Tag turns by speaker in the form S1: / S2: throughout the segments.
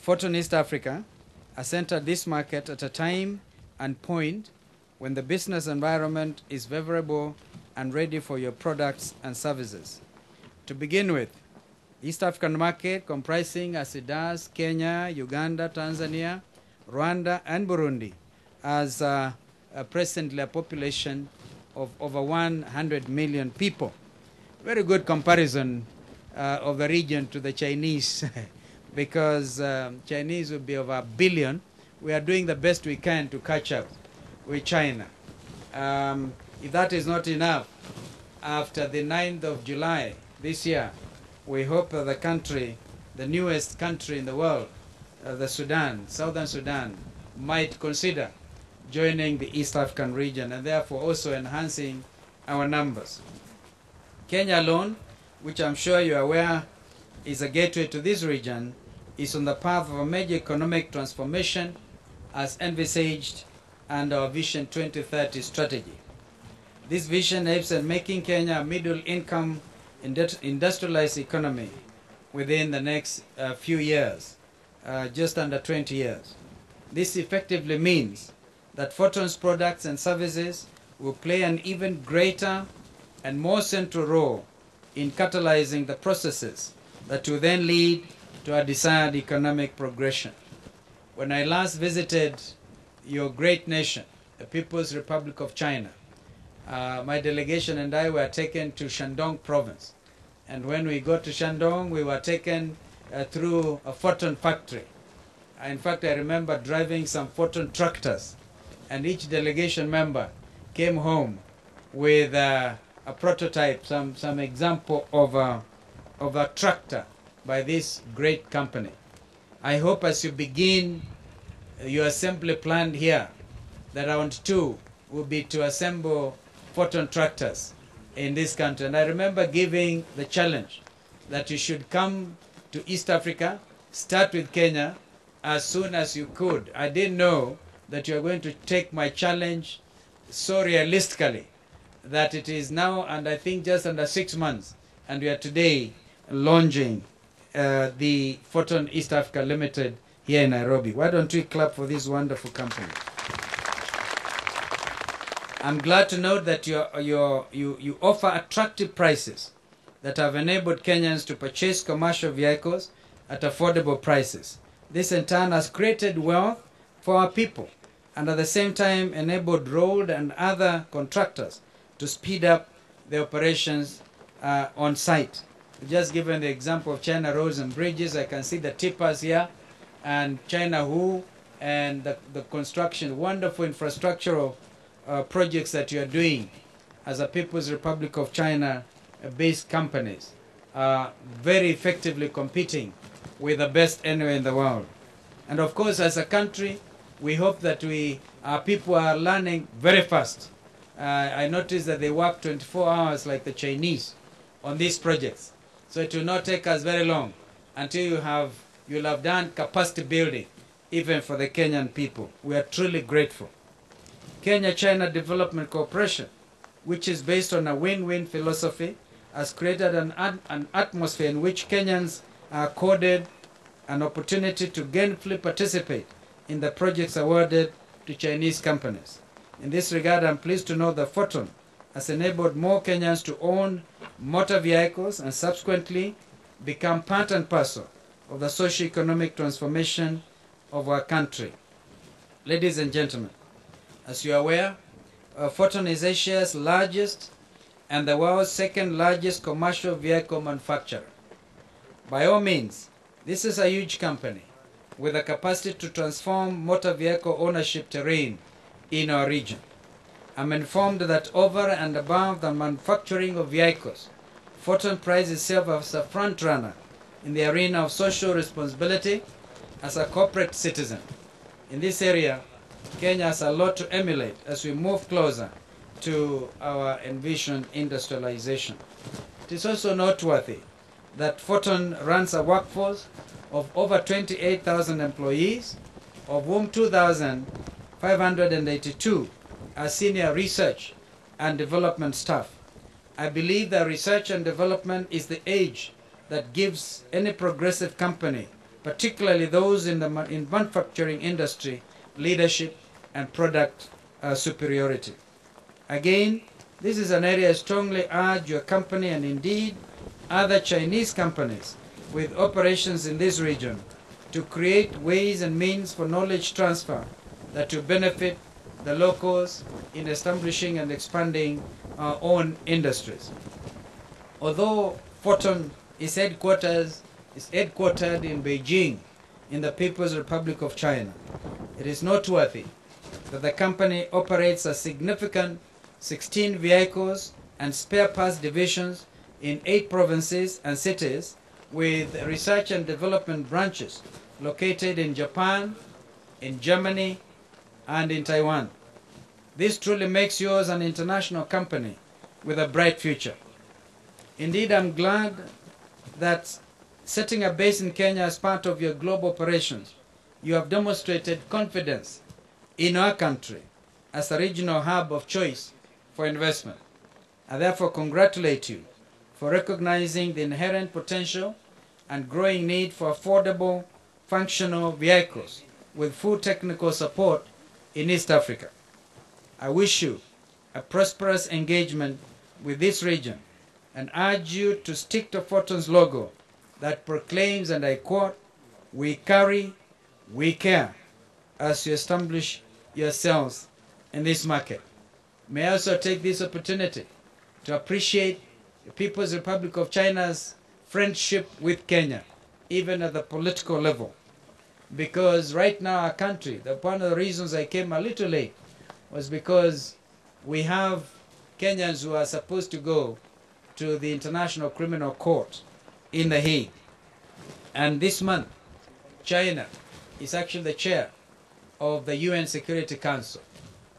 S1: Foton East Africa has entered this market at a time and point when the business environment is favorable and ready for your products and services. To begin with, East African market comprising, as it does, Kenya, Uganda, Tanzania, Rwanda, and Burundi, has presently a population of over 100 million people. Very good comparison of the region to the Chinese, because Chinese will be over 1 billion. We are doing the best we can to catch up with China. If that is not enough, after the 9th of July this year, we hope that the country, the newest country in the world, the Sudan, Southern Sudan, might consider joining the East African region and therefore also enhancing our numbers. Kenya alone, which I'm sure you're aware is a gateway to this region, is on the path of a major economic transformation as envisaged under our Vision 2030 strategy. This vision aims at making Kenya a middle-income industrialized economy within the next few years, just under 20 years. This effectively means that Foton's products and services will play an even greater and more central role in catalyzing the processes that will then lead to our desired economic progression. When I last visited your great nation, the People's Republic of China, my delegation and I were taken to Shandong province. And when we got to Shandong, we were taken through a Foton factory. In fact, I remember driving some Foton tractors, and each delegation member came home with a prototype, some example of a tractor by this great company. I hope as you begin your assembly plan here, that round 2 will be to assemble Foton tractors in this country. And I remember giving the challenge that you should come to East Africa, start with Kenya as soon as you could. I didn't know that you are going to take my challenge so realistically that it is now, and I think just under 6 months, and we are today launching the Foton East Africa Limited here in Nairobi. Why don't we clap for this wonderful company? I'm glad to note that you offer attractive prices that have enabled Kenyans to purchase commercial vehicles at affordable prices. This in turn has created wealth for our people and at the same time enabled road and other contractors to speed up the operations on site. Just given the example of China Roads and Bridges, I can see the tippers here and China Who and the construction, wonderful infrastructural projects that you are doing as a People's Republic of China based companies, very effectively competing with the best anywhere in the world. And of course, as a country, we hope that our people are learning very fast. I noticed that they work 24 hours like the Chinese on these projects. So it will not take us very long until you'll have done capacity building even for the Kenyan people. We are truly grateful. Kenya-China Development Cooperation, which is based on a win-win philosophy, has created an atmosphere in which Kenyans are accorded an opportunity to gainfully participate in the projects awarded to Chinese companies. In this regard, I'm pleased to know that Foton has enabled more Kenyans to own motor vehicles and subsequently become part and parcel of the socio-economic transformation of our country. Ladies and gentlemen, as you are aware, Foton is Asia's largest and the world's second largest commercial vehicle manufacturer. By all means, this is a huge company with a capacity to transform motor vehicle ownership terrain in our region. I'm informed that over and above the manufacturing of vehicles, Foton prides itself as a front runner in the arena of social responsibility as a corporate citizen. In this area, Kenya has a lot to emulate as we move closer to our envisioned industrialization. It is also noteworthy that Foton runs a workforce of over 28,000 employees, of whom 2,582 are senior research and development staff. I believe that research and development is the edge that gives any progressive company particularly those in the manufacturing industry, leadership and product superiority. Again, this is an area I strongly urge your company and indeed other Chinese companies with operations in this region to create ways and means for knowledge transfer that will benefit the locals in establishing and expanding our own industries. Although Foton is headquartered in Beijing in the People's Republic of China, it is noteworthy that the company operates a significant 16 vehicles and spare parts divisions in 8 provinces and cities with research and development branches located in Japan, in Germany, and in Taiwan. This truly makes yours an international company with a bright future. Indeed, I'm glad that setting a base in Kenya as part of your global operations, you have demonstrated confidence in our country as a regional hub of choice for investment. I therefore congratulate you for recognizing the inherent potential and growing need for affordable, functional vehicles with full technical support in East Africa. I wish you a prosperous engagement with this region and urge you to stick to Foton's logo that proclaims, and I quote, "We carry, we care," as you establish yourselves in this market. May I also take this opportunity to appreciate the People's Republic of China's friendship with Kenya, even at the political level. Because right now our country, one of the reasons I came a little late was because we have Kenyans who are supposed to go to the International Criminal Court in The Hague. And this month, China is actually the chair of the UN Security Council.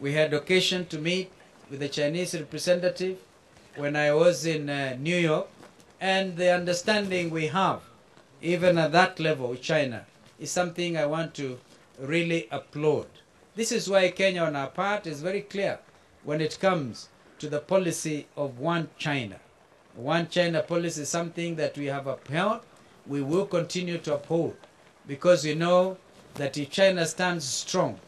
S1: We had occasion to meet with the Chinese representative when I was in New York, and the understanding we have, even at that level with China, is something I want to really applaud. This is why Kenya on our part is very clear when it comes to the policy of one China. One China policy is something that we have upheld, we will continue to uphold, because we know that if China stands strong,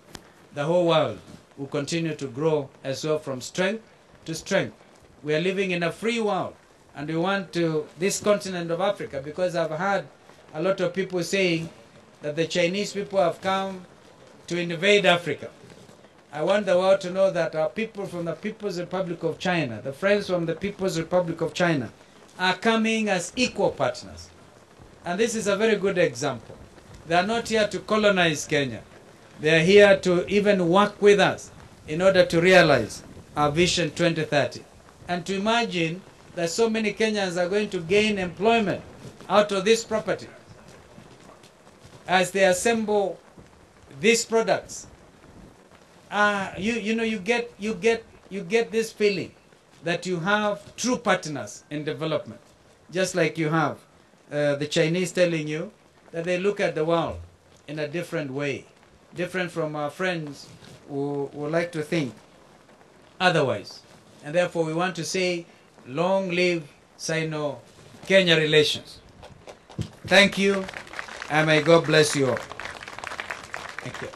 S1: the whole world will continue to grow as well from strength to strength. We are living in a free world, and we want to, this continent of Africa, because I've heard a lot of people saying that the Chinese people have come to invade Africa. I want the world to know that our people from the People's Republic of China, the friends from the People's Republic of China, are coming as equal partners. And this is a very good example. They are not here to colonize Kenya. They are here to even work with us in order to realize our Vision 2030. And to imagine that so many Kenyans are going to gain employment out of this property as they assemble these products. You get this feeling that you have true partners in development, just like you have the Chinese telling you that they look at the world in a different way, different from our friends who like to think otherwise. And therefore we want to say, long live Sino-Kenya relations. Thank you, and may God bless you all. Thank you.